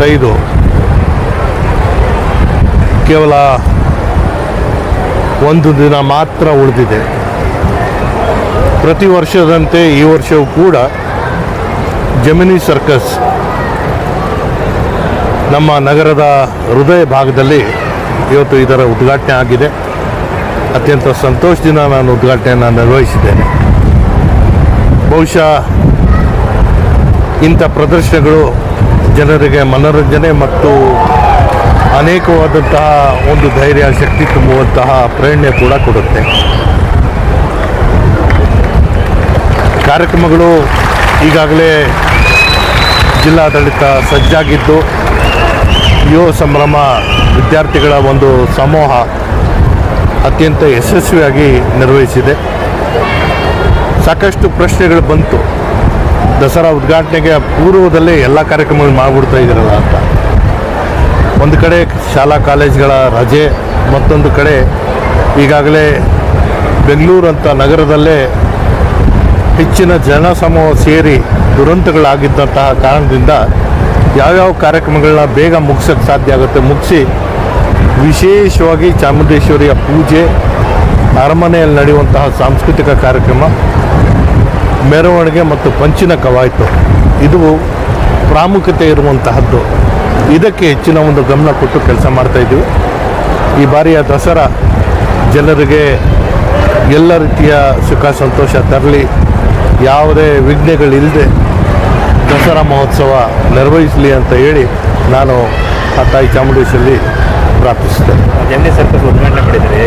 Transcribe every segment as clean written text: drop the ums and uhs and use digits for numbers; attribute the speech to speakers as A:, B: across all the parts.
A: 2025 ಕೇವಲ ಒಂದು ದಿನ ಮಾತ್ರ ಉಳಿದಿದೆ. ಪ್ರತಿ ವರ್ಷದಂತೆ ಈ ವರ್ಷವೂ ಕೂಡ ಜಮಿನಿ ಸರ್ಕಸ್ ನಮ್ಮ ನಗರದ ಹೃದಯ ಭಾಗದಲ್ಲಿ ಇವತ್ತು ಇದರ ಉದ್ಘಾಟನೆ ಆಗಿದೆ. ಅತ್ಯಂತ ಸಂತೋಷದಿಂದ ನಾನು ಉದ್ಘಾಟನೆಯನ್ನು ನಿರ್ವಹಿಸಿದ್ದೇನೆ. ಬಹುಶಃ ಇಂಥ ಪ್ರದರ್ಶನಗಳು ಜನರಿಗೆ ಮನೋರಂಜನೆ ಮತ್ತು ಅನೇಕವಾದಂತಹ ಒಂದು ಧೈರ್ಯ ಶಕ್ತಿ ತುಂಬುವಂತಹ ಪ್ರೇರಣೆ ಕೂಡ ಕೊಡುತ್ತೆ. ಕಾರ್ಯಕ್ರಮಗಳು ಈಗಾಗಲೇ ಜಿಲ್ಲಾಡಳಿತ ಸಜ್ಜಾಗಿದ್ದು, ಯುವ ಸಂಭ್ರಮ ವಿದ್ಯಾರ್ಥಿಗಳ ಒಂದು ಸಮೂಹ ಅತ್ಯಂತ ಯಶಸ್ವಿಯಾಗಿ ನಿರ್ವಹಿಸಿದೆ. ಸಾಕಷ್ಟು ಪ್ರಶ್ನೆಗಳು ಬಂತು, ದಸರಾ ಉದ್ಘಾಟನೆಗೆ ಪೂರ್ವದಲ್ಲೇ ಎಲ್ಲ ಕಾರ್ಯಕ್ರಮಗಳು ಮಾಡಿಬಿಡ್ತಾ ಇದ್ದೀರಲ್ಲ ಅಂತ. ಒಂದು ಕಡೆ ಶಾಲಾ ಕಾಲೇಜುಗಳ ರಜೆ, ಮತ್ತೊಂದು ಕಡೆ ಈಗಾಗಲೇ ಬೆಂಗಳೂರು ಅಂತ ನಗರದಲ್ಲೇ ಹೆಚ್ಚಿನ ಜನಸಮೂಹ ಸೇರಿ ದುರಂತಗಳಾಗಿದ್ದಂತಹ ಕಾರಣದಿಂದ ಯಾವ್ಯಾವ ಕಾರ್ಯಕ್ರಮಗಳನ್ನ ಬೇಗ ಮುಗಿಸೋಕ್ಕೆ ಸಾಧ್ಯ ಆಗುತ್ತೆ ಮುಗಿಸಿ, ವಿಶೇಷವಾಗಿ ಚಾಮುಂಡೇಶ್ವರಿಯ ಪೂಜೆ, ಅರಮನೆಯಲ್ಲಿ ನಡೆಯುವಂತಹ ಸಾಂಸ್ಕೃತಿಕ ಕಾರ್ಯಕ್ರಮ, ಮೆರವಣಿಗೆ ಮತ್ತು ಪಂಚಿನ ಕವಾಯತು ಇದು ಪ್ರಾಮುಖ್ಯತೆ ಇರುವಂತಹದ್ದು. ಇದಕ್ಕೆ ಹೆಚ್ಚಿನ ಒಂದು ಗಮನ ಕೊಟ್ಟು ಕೆಲಸ ಮಾಡ್ತಾಯಿದ್ದೀವಿ. ಈ ಬಾರಿಯ ದಸರಾ ಜನರಿಗೆ ಎಲ್ಲ ರೀತಿಯ ಸುಖ ಸಂತೋಷ ತರಲಿ, ಯಾವುದೇ ವಿಘ್ನಗಳಿಲ್ಲದೆ ದಸರಾ ಮಹೋತ್ಸವ ನಿರ್ವಹಿಸಲಿ ಅಂತ ಹೇಳಿ ನಾನು ಆ ತಾಯಿ ಚಾಮುಂಡೇಶ್ವರಿ ಪ್ರಾರ್ಥಿಸ್ತೇನೆ.
B: ಜಮಿನಿ ಸರ್ಕಸ್ ಉದ್ಘಾಟನೆ ಮಾಡಿದರೆ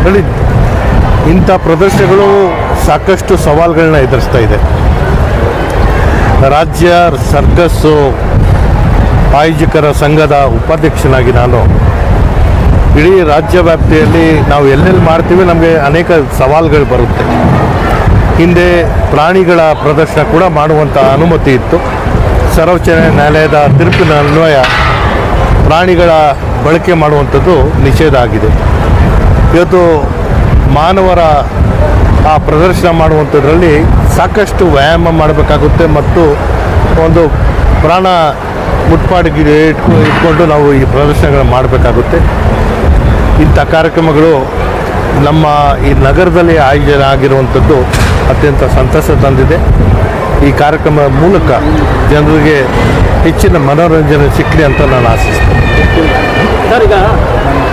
A: ನೋಡಿ, ಇಂಥ ಪ್ರದರ್ಶನಗಳು ಸಾಕಷ್ಟು ಸವಾಲುಗಳನ್ನ ಎದುರಿಸ್ತಾ ಇದೆ. ರಾಜ್ಯ ಸರ್ಕಸ್ಸು ಆಯೋಜಕರ ಸಂಘದ ಉಪಾಧ್ಯಕ್ಷನಾಗಿ ನಾನು ಇಡೀ ರಾಜ್ಯ ವ್ಯಾಪ್ತಿಯಲ್ಲಿ ನಾವು ಎಲ್ಲೆಲ್ಲಿ ಮಾಡ್ತೀವಿ ನಮಗೆ ಅನೇಕ ಸವಾಲುಗಳು ಬರುತ್ತೆ. ಹಿಂದೆ ಪ್ರಾಣಿಗಳ ಪ್ರದರ್ಶನ ಕೂಡ ಮಾಡುವಂಥ ಅನುಮತಿ ಇತ್ತು. ಸರ್ವೋಚ್ಚ ನ್ಯಾಯಾಲಯದ ತೀರ್ಪಿನ ಅನ್ವಯ ಪ್ರಾಣಿಗಳ ಬಳಕೆ ಮಾಡುವಂಥದ್ದು ನಿಷೇಧ ಆಗಿದೆ. ಇವತ್ತು ಮಾನವರ ಆ ಪ್ರದರ್ಶನ ಮಾಡುವಂಥದ್ರಲ್ಲಿ ಸಾಕಷ್ಟು ವ್ಯಾಯಾಮ ಮಾಡಬೇಕಾಗುತ್ತೆ ಮತ್ತು ಒಂದು ಪ್ರಾಣ ಮುಟ್ಪಾಡಿಗೆ ಇಟ್ಕೊಂಡು ನಾವು ಈ ಪ್ರದರ್ಶನಗಳನ್ನು ಮಾಡಬೇಕಾಗುತ್ತೆ. ಇಂಥ ಕಾರ್ಯಕ್ರಮಗಳು ನಮ್ಮ ಈ ನಗರದಲ್ಲಿ ಆಯೋಜನೆ ಆಗಿರುವಂಥದ್ದು ಅತ್ಯಂತ ಸಂತಸ ತಂದಿದೆ. ಈ ಕಾರ್ಯಕ್ರಮದ ಮೂಲಕ ಜನರಿಗೆ ಹೆಚ್ಚಿನ ಮನೋರಂಜನೆ ಸಿಕ್ಕಲಿ ಅಂತ ನಾನು ಆಶಿಸ್ತೇನೆ.
B: ಸರ್, ಈಗ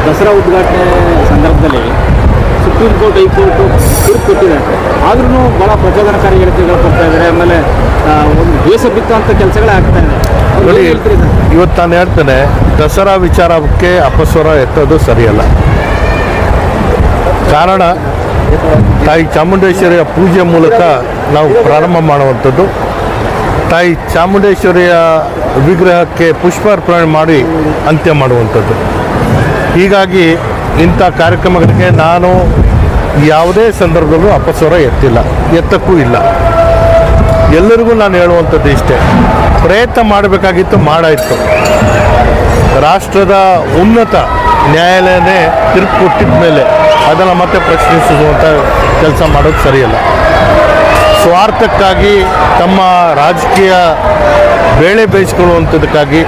B: ದಸರಾ ಉದ್ಘಾಟನೆ ಸಂದರ್ಭದಲ್ಲಿ ಸುಪ್ರೀಂ ಕೋರ್ಟ್, ಹೈಕೋರ್ಟು ತೀರ್ಪು ಕೊಟ್ಟಿದೆ. ಆದ್ರೂ ಭಾಳ ಪ್ರಚೋದನಕಾರಿ ಹೇಳಿಕೆಗಳು ಕೊಡ್ತಾ ಇದ್ದಾರೆ. ಆಮೇಲೆ ಒಂದು ದೇಶ ಬಿತ್ತುವಂಥ ಕೆಲಸಗಳೇ ಆಗ್ತಾ ಇದೆ.
A: ನೋಡಿ, ಇವತ್ತು ನಾನು ಹೇಳ್ತೇನೆ, ದಸರಾ ವಿಚಾರಕ್ಕೆ ಅಪಸ್ವರ ಎತ್ತೋದು ಸರಿಯಲ್ಲ. ಕಾರಣ, ತಾಯಿ ಚಾಮುಂಡೇಶ್ವರಿಯ ಪೂಜೆ ಮೂಲಕ ನಾವು ಪ್ರಾರಂಭ ಮಾಡುವಂಥದ್ದು. ತಾಯಿ ಚಾಮುಂಡೇಶ್ವರಿಯ ವಿಗ್ರಹಕ್ಕೆ ಪುಷ್ಪಾರ್ಪಣೆ ಮಾಡಿ ಅಂತ್ಯ ಮಾಡುವಂಥದ್ದು. ಹೀಗಾಗಿ ಇಂಥ ಕಾರ್ಯಕ್ರಮಗಳಿಗೆ ನಾನು ಯಾವುದೇ ಸಂದರ್ಭದಲ್ಲೂ ಅಪಸ್ವರ ಎತ್ತಿಲ್ಲ, ಎತ್ತಕ್ಕೂ ಇಲ್ಲ. ಎಲ್ಲರಿಗೂ ನಾನು ಹೇಳುವಂಥದ್ದು ಇಷ್ಟೇ, ಪ್ರಯತ್ನ ಮಾಡಬೇಕಾಗಿತ್ತು, ಮಾಡಾಯಿತು. ರಾಷ್ಟ್ರದ ಉನ್ನತ ನ್ಯಾಯಾಲಯನೇ ತೀರ್ಪು ಕೊಟ್ಟಿದ್ದ ಮೇಲೆ ಅದನ್ನು ಮತ್ತೆ ಪ್ರಶ್ನಿಸುವಂಥ ಕೆಲಸ ಮಾಡೋದು ಸರಿಯಲ್ಲ. ಸ್ವಾರ್ಥಕ್ಕಾಗಿ ತಮ್ಮ ರಾಜಕೀಯ ಬೇಳೆ ಬೇಯಿಸ್ಕೊಳ್ಳುವಂಥದ್ದಕ್ಕಾಗಿ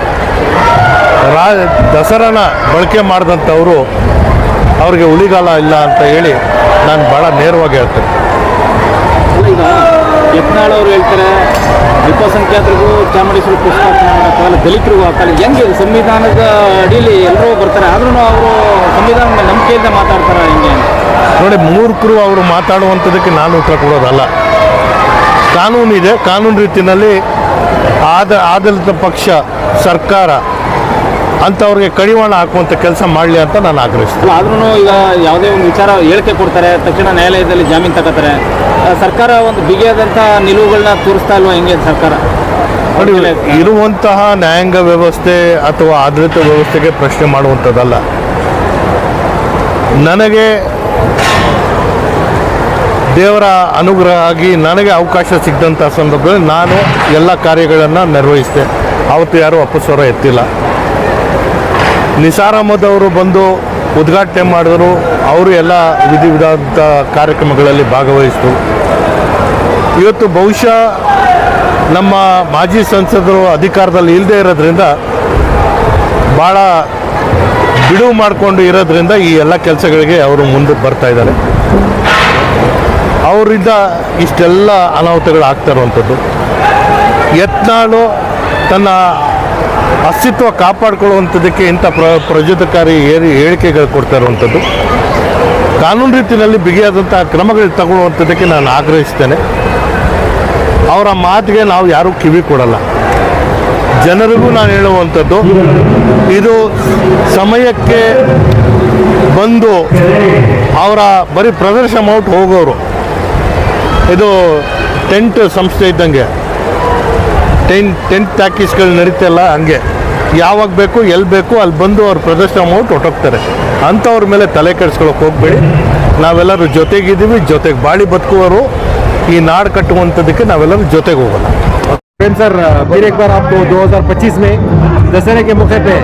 A: ದಸರಾನ ಬಳಕೆ ಮಾಡಿದಂಥವರು ಅವ್ರಿಗೆ ಉಳಿಗಾಲ ಇಲ್ಲ ಅಂತ ಹೇಳಿ ನಾನು ಭಾಳ ನೇರವಾಗಿ ಹೇಳ್ತೇನೆ.
B: ಈಗ ಯತ್ನಾಳ್ ಅವರು ಹೇಳ್ತಾರೆ, ಅಲ್ಪಸಂಖ್ಯಾತರಿಗೂ ಚಾಮುಂಡೇಶ್ವರಿ ಪುಷ್ಪಾರ್ಪಣೆ ಮಾಡೋಕ್ಕಾಗಲ್ಲ, ದಲಿತರಿಗೂ ಆಗಲ್ಲ. ಹೆಂಗೆ ಸಂವಿಧಾನದ ಅಡಿಯಲ್ಲಿ ಎಲ್ಲರೂ ಬರ್ತಾರೆ, ಆದ್ರೂ ಅವರು ಸಂವಿಧಾನದ ನಂಬಿಕೆಯಿಂದ ಮಾತಾಡ್ತಾರೆ ಹೆಂಗೆ?
A: ನೋಡಿ, ಮೂರ್ಖರು ಅವರು ಮಾತಾಡುವಂಥದ್ದಕ್ಕೆ ನಾನು ಉತ್ತರ ಕೊಡೋದಲ್ಲ. ಕಾನೂನಿದೆ, ಕಾನೂನು ರೀತಿಯಲ್ಲಿ ಆಡಳಿತ ಪಕ್ಷ ಸರ್ಕಾರ ಅಂಥವ್ರಿಗೆ ಕಡಿವಾಣ ಹಾಕುವಂಥ ಕೆಲಸ ಮಾಡಲಿ ಅಂತ ನಾನು ಆಗ್ರಹಿಸ್ತೀನಿ.
B: ಆದ್ರೂ ಈಗ ಯಾವುದೇ ಒಂದು ವಿಚಾರ ಹೇಳಿಕೆ ಕೊಡ್ತಾರೆ, ತಕ್ಷಣ ನ್ಯಾಯಾಲಯದಲ್ಲಿ ಜಾಮೀನು ತಗೋತಾರೆ. ಸರ್ಕಾರ ಒಂದು ಬಿಗಿಯಾದಂಥ ನಿಲುವುಗಳನ್ನ ತೋರಿಸ್ತಾ ಇಲ್ವಾ ಹೆಂಗೆ ಸರ್ಕಾರ?
A: ನೋಡಿ, ಇರುವಂತಹ ನ್ಯಾಯಾಂಗ ವ್ಯವಸ್ಥೆ ಅಥವಾ ಆಡಳಿತ ವ್ಯವಸ್ಥೆಗೆ ಪ್ರಶ್ನೆ ಮಾಡುವಂಥದ್ದಲ್ಲ. ನನಗೆ ದೇವರ ಅನುಗ್ರಹ ಆಗಿ ನನಗೆ ಅವಕಾಶ ಸಿಕ್ಕಂಥ ಸಂದರ್ಭದಲ್ಲಿ ನಾನು ಎಲ್ಲ ಕಾರ್ಯಗಳನ್ನು ನಿರ್ವಹಿಸಿದೆ. ಅವತ್ತು ಯಾರೂ ಅಪಸ್ವರ ಎತ್ತಿಲ್ಲ. ನಿಸಾರ್ ಅಹಮದ್ ಅವರು ಬಂದು ಉದ್ಘಾಟನೆ ಮಾಡಿದ್ರು, ಅವರು ಎಲ್ಲ ವಿಧಿವಿಧಾನ ಕಾರ್ಯಕ್ರಮಗಳಲ್ಲಿ ಭಾಗವಹಿಸಿದ್ರು. ಇವತ್ತು ಬಹುಶಃ ನಮ್ಮ ಮಾಜಿ ಸಂಸದರು ಅಧಿಕಾರದಲ್ಲಿ ಇಲ್ಲದೆ ಇರೋದ್ರಿಂದ ಭಾಳ ಬಿಡುವು ಮಾಡಿಕೊಂಡು ಇರೋದ್ರಿಂದ ಈ ಎಲ್ಲ ಕೆಲಸಗಳಿಗೆ ಅವರು ಮುಂದೆ ಬರ್ತಾ ಇದ್ದಾರೆ. ಅವರಿಂದ ಇಷ್ಟೆಲ್ಲ ಅನಾಹುತಗಳು ಆಗ್ತಾ ಇರುವಂಥದ್ದು. ಯತ್ನಾಳು ತನ್ನ ಅಸ್ತಿತ್ವ ಕಾಪಾಡಿಕೊಳ್ಳುವಂಥದ್ದಕ್ಕೆ ಇಂಥ ಪ್ರಚೋದಕಾರಿ ಹೇಳಿಕೆಗಳು ಕೊಡ್ತಾ ಇರುವಂಥದ್ದು. ಕಾನೂನು ರೀತಿಯಲ್ಲಿ ಬಿಗಿಯಾದಂಥ ಕ್ರಮಗಳು ತಗೊಳ್ಳುವಂಥದ್ದಕ್ಕೆ ನಾನು ಆಗ್ರಹಿಸ್ತೇನೆ. ಅವರ ಮಾತಿಗೆ ನಾವು ಯಾರೂ ಕಿವಿ ಕೊಡಲ್ಲ. ಜನರಿಗೂ ನಾನು ಹೇಳುವಂಥದ್ದು, ಇದು ಸಮಯಕ್ಕೆ ಬಂದು ಅವರ ಬರೀ ಪ್ರದರ್ಶನ ಮಾಡ್ಬಿಟ್ಟು ಹೋಗೋರು. ಇದು ಟೆಂಟ್ ಸಂಸ್ಥೆ ಇದ್ದಂಗೆ, ಟೆಂಟ್ ಪ್ಯಾಕೇಜ್ಗಳು ನಡೀತಲ್ಲ, ಹಂಗೆ ಯಾವಾಗ ಬೇಕು ಎಲ್ಲಿ ಬೇಕು ಅಲ್ಲಿ ಬಂದು ಅವ್ರು ಪ್ರದರ್ಶನ ಮಾಡ್ಬಿಟ್ಟು ಹೊಟ್ಟೋಗ್ತಾರೆ. ಅಂಥವ್ರ ಮೇಲೆ ತಲೆ ಕೆಡಿಸ್ಕೊಳಕ್ಕೆ ಹೋಗಬೇಡಿ. ನಾವೆಲ್ಲರೂ ಜೊತೆಗಿದ್ದೀವಿ, ಜೊತೆಗೆ ಬಾಳಿ ಬದುಕುವರು. ಈ ನಾಡು ಕಟ್ಟುವಂಥದ್ದಕ್ಕೆ ನಾವೆಲ್ಲರೂ ಜೊತೆಗೆ ಹೋಗೋಣ.
C: सर फिर एक बार आपको 2025 में दशहरे के मौके पे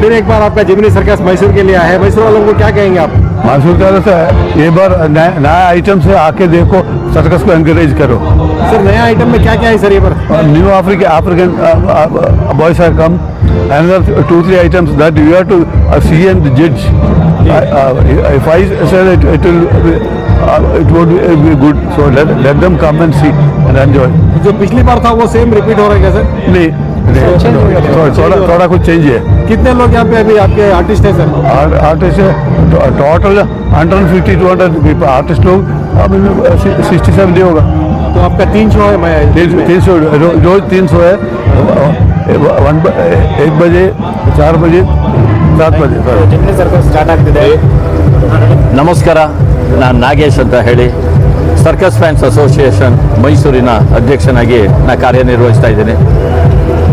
C: फिर एक बार आपका जिमनी सर्कस मैसूर के लिए आया है. मैसूर वालों को क्या कहेंगे आप?
D: मैसूर कह रहे थे ये बार नया आइटम से आके देखो, सर्कस को एनकरेज करो.
C: सर नया आइटम में क्या क्या है सर ये बार?
D: New African boys have come. Another 2-3 items that you have to see and judge. If I say it would be good, so let them come and see and enjoy.
C: जो पिछली बार था वो सेम रिपीट हो रहा है क्या sir?
D: नहीं, थोड़ा कुछ चेंज है.
C: कितने लोग यहाँ पे अभी आपके आर्टिस्ट हैं sir?
D: Artist total 150-200 people artist लोग 60-70 होगा.
C: तो आपका 3 शो है. मैं
D: 300 रोज 300 है. 1 बजे, 4 बजे, 7 बजे.
C: जिमनी सर्कस स्टार्ट ಆಗ್ತಿದೆ.
E: ನಮಸ್ಕಾರ, ನಾನು ನಾಗೇಶ್ ಅಂತ ಹೇಳಿ ಸರ್ಕಸ್ ಫ್ಯಾನ್ಸ್ ಅಸೋಸಿಯೇಷನ್ ಮೈಸೂರಿನ ಅಧ್ಯಕ್ಷನಾಗಿ ನಾನು ಕಾರ್ಯನಿರ್ವಹಿಸ್ತಾ ಇದ್ದೀನಿ.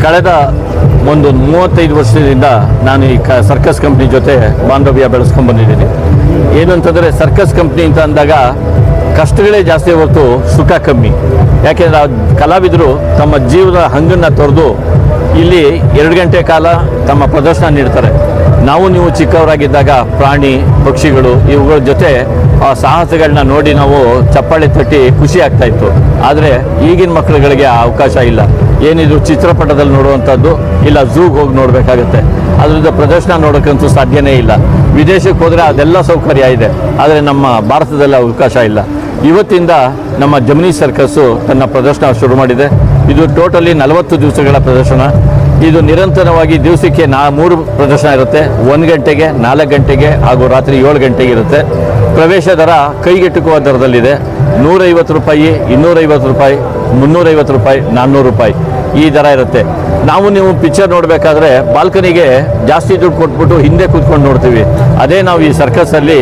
E: ಕಳೆದ ಒಂದು 35 ವರ್ಷದಿಂದ ನಾನು ಈ ಸರ್ಕಸ್ ಕಂಪ್ನಿ ಜೊತೆ ಬಾಂಧವ್ಯ ಬೆಳೆಸ್ಕೊಂಡು ಬಂದಿದ್ದೀನಿ. ಏನು ಅಂತಂದರೆ ಸರ್ಕಸ್ ಕಂಪ್ನಿ ಅಂತ ಅಂದಾಗ ಕಷ್ಟಗಳೇ ಜಾಸ್ತಿ ಹೊರತು ಸುಖ ಕಮ್ಮಿ. ಯಾಕೆಂದರೆ ಕಲಾವಿದರು ತಮ್ಮ ಜೀವದ ಹಂಗನ್ನು ತೊರೆದು ಇಲ್ಲಿ 2 ಗಂಟೆ ಕಾಲ ತಮ್ಮ ಪ್ರದರ್ಶನ ನೀಡ್ತಾರೆ. ನಾವು ನೀವು ಚಿಕ್ಕವರಾಗಿದ್ದಾಗ ಪ್ರಾಣಿ ಪಕ್ಷಿಗಳು ಇವುಗಳ ಜೊತೆ ಆ ಸಾಹಸಗಳನ್ನ ನೋಡಿ ನಾವು ಚಪ್ಪಾಳೆ ತಟ್ಟಿ ಖುಷಿ ಆಗ್ತಾ ಇತ್ತು. ಆದರೆ ಈಗಿನ ಮಕ್ಕಳುಗಳಿಗೆ ಆ ಅವಕಾಶ ಇಲ್ಲ. ಏನಿದ್ರು ಚಿತ್ರಪಟದಲ್ಲಿ ನೋಡುವಂಥದ್ದು, ಇಲ್ಲ ಝೂಗೆ ಹೋಗಿ ನೋಡಬೇಕಾಗತ್ತೆ. ಅದರಿಂದ ಪ್ರದರ್ಶನ ನೋಡೋಕ್ಕಂತೂ ಸಾಧ್ಯನೇ ಇಲ್ಲ. ವಿದೇಶಕ್ಕೆ ಹೋದರೆ ಅದೆಲ್ಲ ಸೌಕರ್ಯ ಇದೆ, ಆದರೆ ನಮ್ಮ ಭಾರತದಲ್ಲಿ ಅವಕಾಶ ಇಲ್ಲ. ಇವತ್ತಿಂದ ನಮ್ಮ ಜಮಿನಿ ಸರ್ಕಸ್ಸು ತನ್ನ ಪ್ರದರ್ಶನ ಶುರು ಮಾಡಿದೆ. ಇದು ಟೋಟಲಿ 40 ದಿವಸಗಳ ಪ್ರದರ್ಶನ. ಇದು ನಿರಂತರವಾಗಿ ದಿವಸಕ್ಕೆ 3 ಪ್ರದರ್ಶನ ಇರುತ್ತೆ. 1 ಗಂಟೆಗೆ, 4 ಗಂಟೆಗೆ ಹಾಗೂ ರಾತ್ರಿ 7 ಗಂಟೆಗೆ ಇರುತ್ತೆ. ಪ್ರವೇಶ ದರ ಕೈಗೆಟುಕುವ ದರದಲ್ಲಿದೆ. 150 ರೂಪಾಯಿ, 250 ರೂಪಾಯಿ, 350 ರೂಪಾಯಿ, 400 ರೂಪಾಯಿ ಈ ದರ ಇರುತ್ತೆ. ನೀವು ಪಿಕ್ಚರ್ ನೋಡಬೇಕಾದ್ರೆ ಬಾಲ್ಕನಿಗೆ ಜಾಸ್ತಿ ದುಡ್ಡು ಕೊಟ್ಬಿಟ್ಟು ಹಿಂದೆ ಕೂತ್ಕೊಂಡು ನೋಡ್ತೀವಿ. ಅದೇ ನಾವು ಈ ಸರ್ಕಸ್ಸಲ್ಲಿ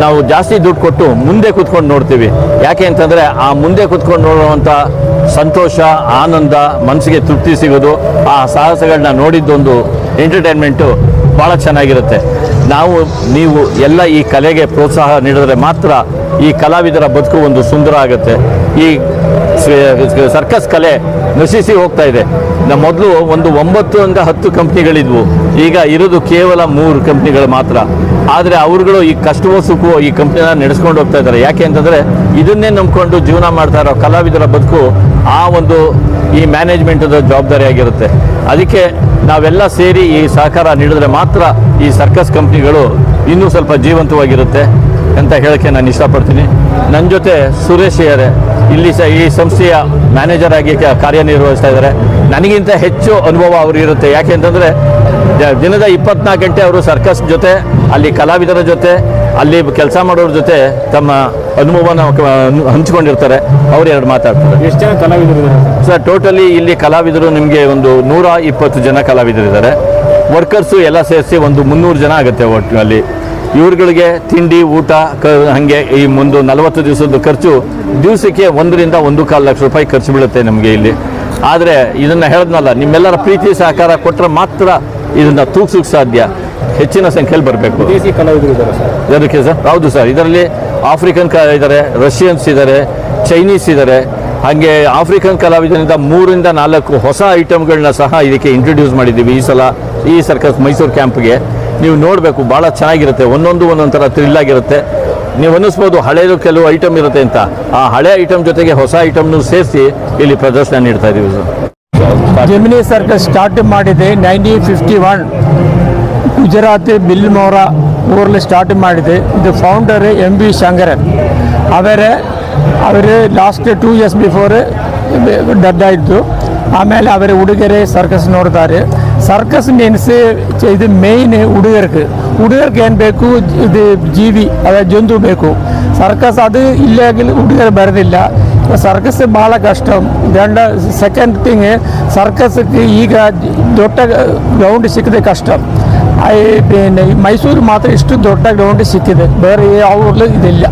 E: ನಾವು ಜಾಸ್ತಿ ದುಡ್ಡು ಕೊಟ್ಟು ಮುಂದೆ ಕೂತ್ಕೊಂಡು ನೋಡ್ತೀವಿ. ಯಾಕೆ ಅಂತಂದರೆ ಆ ಮುಂದೆ ಕೂತ್ಕೊಂಡು ನೋಡುವಂಥ ಸಂತೋಷ, ಆನಂದ, ಮನಸ್ಸಿಗೆ ತೃಪ್ತಿ ಸಿಗೋದು, ಆ ಸಾಹಸಗಳನ್ನ ನೋಡಿದ್ದೊಂದು ಎಂಟರ್ಟೈನ್ಮೆಂಟು ಭಾಳ ಚೆನ್ನಾಗಿರುತ್ತೆ. ನೀವು ಎಲ್ಲ ಈ ಕಲೆಗೆ ಪ್ರೋತ್ಸಾಹ ನೀಡಿದ್ರೆ ಮಾತ್ರ ಈ ಕಲಾವಿದರ ಬದುಕು ಒಂದು ಸುಂದರ ಆಗುತ್ತೆ. ಈ ಸರ್ಕಸ್ ಕಲೆ ನಶಿಸಿ ಹೋಗ್ತಾ ಇದೆ. ಮೊದಲು ಒಂದು 9-10 ಕಂಪ್ನಿಗಳಿದ್ವು, ಈಗ ಇರೋದು ಕೇವಲ 3 ಕಂಪ್ನಿಗಳು ಮಾತ್ರ. ಆದರೆ ಅವರುಗಳು ಈ ಕಷ್ಟವೋ ಸುಖವೋ ಈ ಕಂಪ್ನಿನ ನಡೆಸ್ಕೊಂಡು ಹೋಗ್ತಾ ಇದ್ದಾರೆ. ಯಾಕೆ ಅಂತಂದರೆ ಇದನ್ನೇ ನಂಬ್ಕೊಂಡು ಜೀವನ ಮಾಡ್ತಾ ಇರೋ ಕಲಾವಿದರ ಬದುಕು ಆ ಒಂದು ಈ ಮ್ಯಾನೇಜ್ಮೆಂಟದ ಜವಾಬ್ದಾರಿಯಾಗಿರುತ್ತೆ. ಅದಕ್ಕೆ ನಾವೆಲ್ಲ ಸೇರಿ ಈ ಸಹಕಾರ ನೀಡಿದ್ರೆ ಮಾತ್ರ ಈ ಸರ್ಕಸ್ ಕಂಪ್ನಿಗಳು ಇನ್ನೂ ಸ್ವಲ್ಪ ಜೀವಂತವಾಗಿರುತ್ತೆ ಅಂತ ಹೇಳೋಕ್ಕೆ ನಾನು ಇಷ್ಟಪಡ್ತೀನಿ. ನನ್ನ ಜೊತೆ ಸುರೇಶ್ ಅವರೇ ಇಲ್ಲಿ ಈ ಸಂಸ್ಥೆಯ ಮ್ಯಾನೇಜರ್ ಆಗಿ ಕಾರ್ಯನಿರ್ವಹಿಸ್ತಾ ಇದ್ದಾರೆ. ನನಗಿಂತ ಹೆಚ್ಚು ಅನುಭವ ಅವ್ರಿಗಿರುತ್ತೆ. ಯಾಕೆ ಅಂತಂದರೆ ದಿನದ 24 ಗಂಟೆ ಅವರು ಸರ್ಕಸ್ ಜೊತೆ, ಅಲ್ಲಿ ಕಲಾವಿದರ ಜೊತೆ, ಅಲ್ಲಿ ಕೆಲಸ ಮಾಡೋರ ಜೊತೆ ತಮ್ಮ ಅನುಭವನ ಹಂಚ್ಕೊಂಡಿರ್ತಾರೆ. ಅವ್ರು 2 ಮಾತಾಡ್ತಾರೆ.
C: ಎಷ್ಟು ಜನ ಕಲಾವಿದರು
E: ಸರ್? ಟೋಟಲಿ ಇಲ್ಲಿ ಕಲಾವಿದರು ನಿಮಗೆ ಒಂದು 120 ಜನ ಕಲಾವಿದರಿದ್ದಾರೆ. ವರ್ಕರ್ಸು ಎಲ್ಲ ಸೇರಿಸಿ ಒಂದು 300 ಜನ ಆಗುತ್ತೆ ಒಟ್ಟಿನಲ್ಲಿ. ಇವ್ರುಗಳಿಗೆ ತಿಂಡಿ ಊಟ ಹಾಗೆ ಈ 40 ದಿವಸದ ಖರ್ಚು ದಿವಸಕ್ಕೆ 1 ರಿಂದ 1.25 ಲಕ್ಷ ರೂಪಾಯಿ ಖರ್ಚು ಬೀಳುತ್ತೆ ನಮಗೆ ಇಲ್ಲಿ. ಆದರೆ ಇದನ್ನು ಹೇಳಿದ್ನಲ್ಲ, ನಿಮ್ಮೆಲ್ಲರ ಪ್ರೀತಿ ಸಹಕಾರ ಕೊಟ್ಟರೆ ಮಾತ್ರ ಇದನ್ನು ತೂಗಿಸೋಕ್ಕೆ ಸಾಧ್ಯ. ಹೆಚ್ಚಿನ ಸಂಖ್ಯೆಯಲ್ಲಿ ಬರಬೇಕು.
C: ವಿದೇಶಿ ಕಲಾವಿದರು ಇದ್ದಾರೆ ಸರ್
E: ಅದಕ್ಕೆ ಸರ್? ಹೌದು ಸರ್. ಇದರಲ್ಲಿ ಆಫ್ರಿಕನ್ ಇದ್ದಾರೆ, ರಷ್ಯನ್ಸ್ ಇದ್ದಾರೆ, ಚೈನೀಸ್ ಇದ್ದಾರೆ. ಹಾಗೆ ಆಫ್ರಿಕನ್ ಕಲಾವಿದರಿಂದ 3 ರಿಂದ 4 ಹೊಸ ಐಟಮ್ಗಳನ್ನ ಸಹ ಇದಕ್ಕೆ ಇಂಟ್ರೊಡ್ಯೂಸ್ ಮಾಡಿದ್ದೀವಿ ಈ ಸಲ ಈ ಸರ್ಕಸ್ ಮೈಸೂರು ಕ್ಯಾಂಪ್ಗೆ. ನೀವು ನೋಡಬೇಕು, ಭಾಳ ಚೆನ್ನಾಗಿರುತ್ತೆ. ಒಂದೊಂದು ಥರ ಥ್ರಿಲ್ ಆಗಿರುತ್ತೆ. ನೀವು ಅನ್ನಿಸ್ಬೋದು ಹಳೆಯದು ಕೆಲವು ಐಟಮ್ ಇರುತ್ತೆ ಅಂತ. ಆ ಹಳೆ ಐಟಮ್ ಜೊತೆಗೆ ಹೊಸ ಐಟಮ್ನು ಸೇರಿಸಿ ಇಲ್ಲಿ ಪ್ರದರ್ಶನ ನೀಡ್ತಾ ಇದ್ದೀವಿ ಸರ್.
F: ಜೆಮಿನಿ ಸರ್ಕಸ್ ಸ್ಟಾರ್ಟ್ ಮಾಡಿದೆ 1951 ಗುಜರಾತ್ ಬಿಲ್ಮೋರ ಊರಲ್ಲಿ ಸ್ಟಾರ್ಟ್ ಮಾಡಿದೆ. ಇದು ಫೌಂಡರ್ MB ಶಂಕರನ್. ಅವರು ಲಾಸ್ಟ್ 2 years ಬಿಫೋರ್ ಡೆಡ್ ಆಯಿತು. ಆಮೇಲೆ ಅವರ ಹುಡುಗರೇ ಸರ್ಕಸ್ ನೋಡ್ತಾರೆ. ಸರ್ಕಸ್ ಮೀನ್ಸ್ ಇದು ಮೇಯ್ನ್ ಹುಡುಗರಿಗೆ ಏನು ಬೇಕು, ಇದು ಜೀವಿ ಅದೇ ಜಂತು ಬೇಕು. ಸರ್ಕಸ್ ಅದು ಇಲ್ಲಾಗಿ ಹುಡುಗರು ಬರೋದಿಲ್ಲ. ಸರ್ಕಸ್ ಭಾಳ ಕಷ್ಟ. ಸೆಕೆಂಡ್ ಥಿಂಗ್, ಸರ್ಕಸ್ಗೆ ಈಗ ದೊಡ್ಡ ಗ್ರೌಂಡ್ ಸಿಕ್ಕದೆ ಕಷ್ಟ. ಮೈಸೂರು ಮಾತ್ರ ಇಷ್ಟು ದೊಡ್ಡ ಗ್ರೌಂಡ್ ಸಿಕ್ಕಿದೆ, ಬೇರೆ ಯಾವ ಊರಲ್ಲೂ ಇದಿಲ್ಲ.